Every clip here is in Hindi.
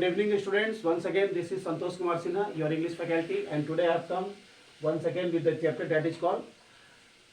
evening, students. Once again, this is Santosh Kumar Sinha, your English faculty, and today I have come once again with the chapter that is called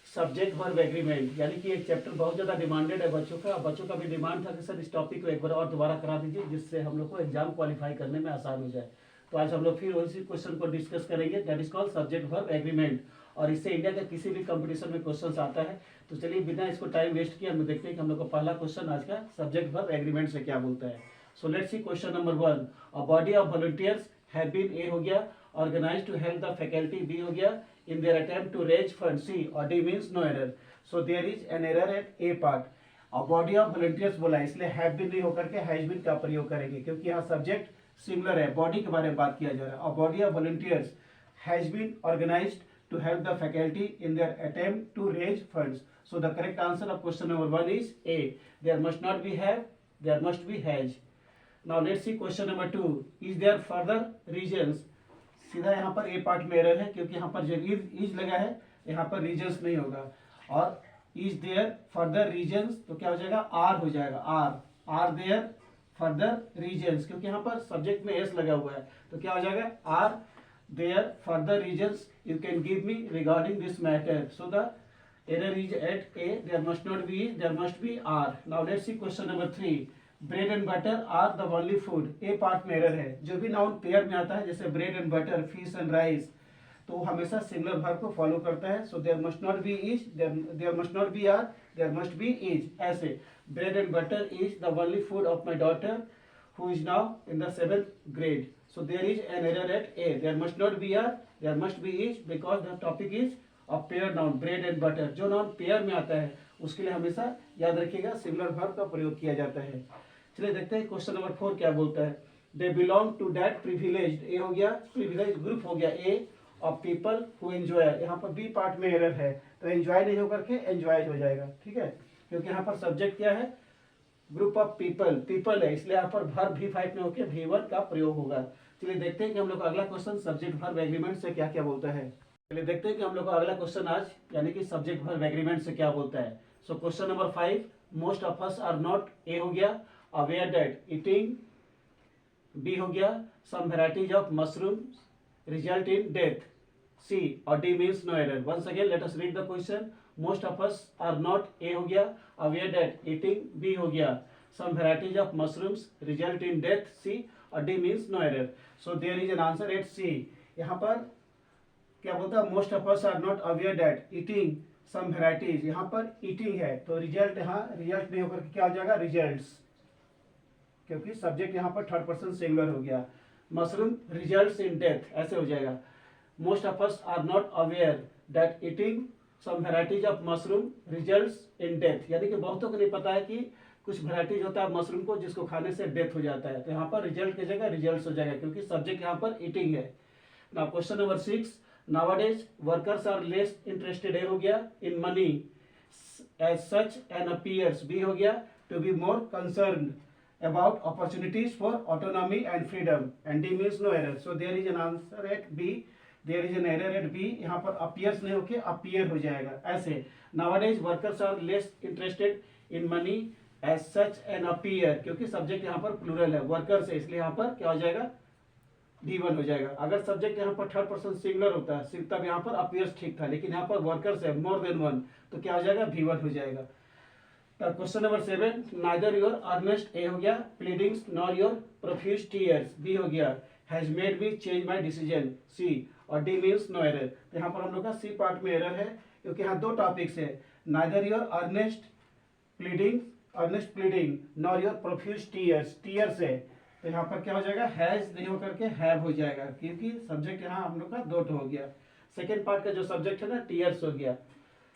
subject verb agreement. यानी कि एक चैप्टर बहुत ज़्यादा डिमांडेड है बच्चों का भी डिमांड था कि सर इस टॉपिक को एक बार और दोबारा करा दीजिए, जिससे हम लोग को एग्जाम क्वालिफाई करने में आसान हो जाए। तो आज हम लोग फिर उसी क्वेश्चन को डिस्कस करेंगे, that is called subject verb agreement. और इससे इंडिया का किसी भी कंपटीशन में क्वेश्चन आता है। तो चलिए बिना इसको टाइम वेस्ट किए हम देखते हैं कि हम लोग का पहला क्वेश्चन आज का सब्जेक्ट वर्ब एग्रीमेंट से क्या बोलता है। So let's see question number 1। A body of volunteers have been A हो गया, organized to help the faculty B हो गया, in their attempt to raise fund C or D means no error. So there is an error at A part. A body of volunteers बोला है, इसलिए have been नहीं होकर के has been का प्रयोग करेंगे, क्योंकि यहाँ सब्जेक्ट सिमिलर है, बॉडी के बारे में बात किया जा रहा है। A body of volunteers has been organized to help the faculty in their attempt to raise funds. So the correct answer of question number 1 is A. There must not be have, there must be has. Now let's see question number 2. Is there further reasons? सीधा यहाँ पर ए पार्ट में एरर है, क्योंकि यहाँ पर जो इज लगा है यहाँ पर रीजन्स नहीं होगा। और इज देयर फर्दर रीजन्स तो क्या हो जाएगा, आर हो जाएगा। आर देयर फर्दर रीजन्स, क्योंकि यहाँ पर सब्जेक्ट में एस लगा हुआ है, तो क्या हो जाएगा, are there further reasons you can give me regarding this matter. So the error is at A, there must not be is, there must be are. Now let's see question number 3। Bread and butter are the only food. A part में एरर है, जो भी नाउन पेयर में आता है जैसे bread and butter, fish and rice, तो वो हमेशा सिमिलर वर्ब को फॉलो करता है। So there must not be is, there must not be are, there must be is. ऐसे bread and butter is the only food of my daughter who is now in the 7th grade. So there is an error at A, there must not be are, there must be is, because the topic is a pair noun, bread and butter. जो नाउन पेयर में आता है उसके लिए हमेशा याद रखिएगा सिमिलर वर्ब का प्रयोग किया जाता है। चलिए देखते हैं क्वेश्चन नंबर 4 क्या बोलता है। They belong to that privileged, a हो गया, प्रिविलेज ग्रुप हो गया a of people who enjoy. यहाँ पर बी पार्ट में एरर है, तो एंजॉय नहीं होकर के एंजॉयड हो जाएगा, ठीक है, क्योंकि यहाँ पर सब्जेक्ट क्या है, ग्रुप ऑफ पीपल, पीपल है, इसलिए यहाँ पर वर्ब V5 में होकर V1 का प्रयोग होगा। चलिए देखते हैं कि हम लोग का अगला क्वेश्चन सब्जेक्ट वर्ब एग्रीमेंट से क्या क्या बोलता है। चलिए देखते हैं कि हम लोग का अगला क्वेश्चन आज यानी कि सब्जेक्ट वर्ब एग्रीमेंट से क्या बोलता है। So question number 5। Most of us are not, a हो गया, aware that eating, B हो गया, some varieties of mushrooms result in death, C or D means no error. Once again let us read the question. Most of us are not, A हो गया, aware that eating, B हो गया, some varieties of mushrooms result in death, C or D means no error. So there is an answer at C. यहाँ पर क्या बोलता है, most of us are not aware that eating some varieties, यहाँ पर eating है तो रिजल्ट, यहाँ रिजल्ट नहीं होकर क्या हो जाएगा, रिजल्ट्स, क्योंकि सब्जेक्ट यहाँ पर थर्ड पर्सन सिंगुलर हो गया। मशरूम रिजल्ट्स इन डेथ, ऐसे हो जाएगा। Most of us are not aware that eating some varieties of mushroom results in death, यानी कि बहुतों को नहीं पता है कि कुछ वेराइटीज होता है मशरूम को जिसको खाने से डेथ हो जाता है, तो यहाँ पर रिजल्ट की जगह रिजल्ट्स हो जाएगा, क्योंकि सब्जेक्ट यहाँ पर ईटिंग है। Now question number 6। Nowadays workers are less interested, a हो गया, in money as such and appears, b हो गया, to be more concerned about opportunities for autonomy and freedom, and D means no error. So there is an answer at B, there is an error at B. यहाँ पर appears नहीं होके appear हो जाएगा। ऐसे nowadays workers are less interested in money as such and appear, क्योंकि सब्जेक्ट यहाँ पर प्लूरल है, वर्कर्स है, इसलिए यहाँ पर क्या हो जाएगा, V1 हो जाएगा। अगर सब्जेक्ट यहाँ पर थर्ड पर्सन सिंगुलर होता है तब यहाँ पर appears ठीक था, लेकिन यहाँ पर वर्कर्स है मोर देन वन, तो क्या हो जाएगा, V1 हो जाएगा। Question number 7। Neither your earnest, a हो गया, pleadings nor your profuse tears, b हो गया, has made me change my decision, c और डी मीन्स नो एरर। तो यहाँ पर हम लोग का सी पार्ट में एरर है, क्योंकि यहाँ दो टॉपिक्स है, neither your earnest pleading nor your profuse tears, tears है, तो यहाँ पर क्या हो जाएगा, हैज नहीं होकर के हैव हो जाएगा, क्योंकि सब्जेक्ट यहाँ हम लोग का दो हो गया। सेकेंड पार्ट का जो सब्जेक्ट है ना, टीयर्स हो गया,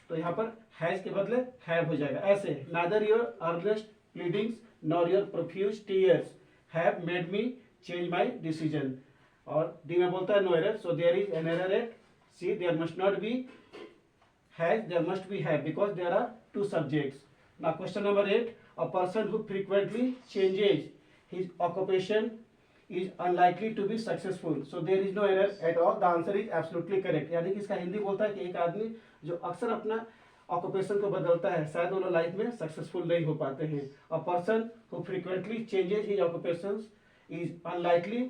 तो यहाँ पर हैज के बदले हैव हो जाएगा। ऐसे neither your earnest pleadings nor your profuse tears have made me change my decision, और डी में बोलता है no error. So there is an error at C, there must not be has, there must be have, because there are two subjects. Now question number 8। A person who frequently changes his occupation is unlikely to be successful. So there is no error at all. The answer is absolutely correct. यानी कि इसका हिंदी बोलता है कि एक आदमी जो अक्सर अपना ऑक्यूपेशन को बदलता है, शायद वो लाइफ में सक्सेसफुल नहीं हो पाते हैं। A person who frequently changes his occupations is unlikely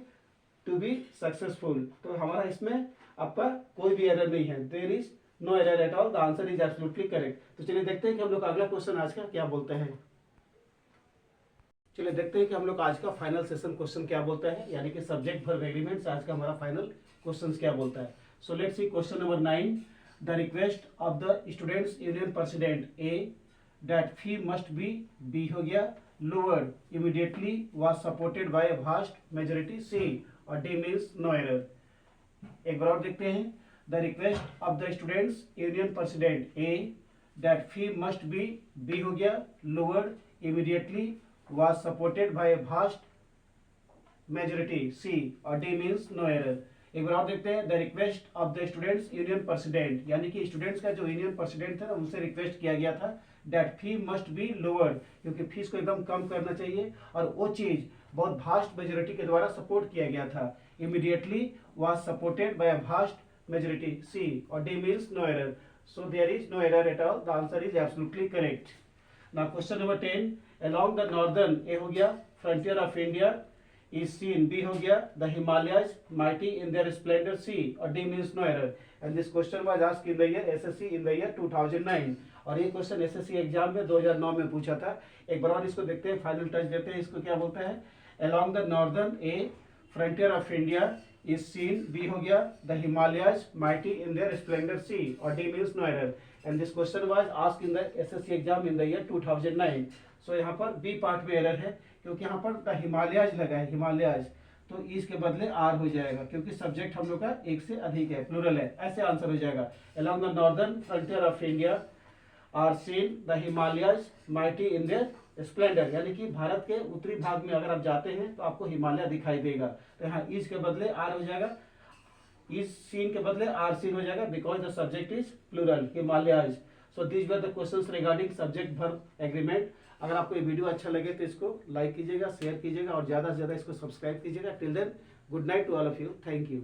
to be successful. तो हमारा इसमें आपका कोई भी एरर नहीं है, there is no error at all, the answer is absolutely correct. तो चलिए देखते हैं कि हम लोग अगला क्वेश्चन आज का क्या बोलते हैं। चलिए देखते हैं कि हम लोग आज का फाइनल सेशन क्वेश्चन क्या बोलता है, यानी कि सब्जेक्ट वर्ब एग्रीमेंट्स आज का हमारा फाइनल क्वेश्चन क्या बोलता है। So let's see question number 9, the request of the students union president a that fee must be हो गया lowered immediately was supported by a vast majority c और डी मींस नो एरर। एक बार और देखते हैं, the request of the students union president a that fee must be हो गया lowered immediately was supported by a vast majority C और D means no error। एक बार और देखते हैं, the request of the students union president यानी कि स्टूडेंट्स का जो यूनियन प्रेसिडेंट था उनसे रिक्वेस्ट किया गया था that fee must be lowered, क्योंकि फीस को एकदम कम करना चाहिए और वो चीज बहुत भास्ट मेजोरिटी के द्वारा सपोर्ट किया गया था। immediately was supported by a vast majority C और D means no error, so there is no error at all, the answer is absolutely correct। Now question number 10, along the northern A हो गया frontier of India is seen B हो गया the Himalayas mighty in their splendor C और D means no error, and this question was asked in the year SSC in the year 2009 और ये क्वेश्चन SSC एग्जाम में 2009 में पूछा था। एक बार और इसको देखते हैं, फाइनल टच देते हैं, इसको क्या बोलता है, along the northern A frontier of India is seen B हो गया the Himalayas mighty in their splendor C और D means no error, and this question was asked in the SSC exam in the year 2009। so यहाँ पर बी पार्ट में एरर है क्योंकि यहाँ पर द हिमालयाज लगा है, हिमालयाज, तो इसके बदले आर हो जाएगा क्योंकि सब्जेक्ट हम लोग का एक से अधिक है, प्लूरल है, ऐसे आंसर हो जाएगा। along the northern frontier of India are seen the Himalayas mighty in their splendor, यानी कि भारत के उत्तरी भाग में अगर आप जाते हैं तो आपको हिमालय दिखाई देगा, तो यहाँ इस के बदले आर हो जाएगा, इस सीन के बदले आर सीन हो जाएगा because the subject is plural Himalayas. So this were the questions regarding subject verb agreement. अगर आपको ये वीडियो अच्छा लगे तो इसको लाइक कीजिएगा, शेयर कीजिएगा और ज़्यादा से ज़्यादा इसको सब्सक्राइब कीजिएगा। Till then good night to all of you, thank you.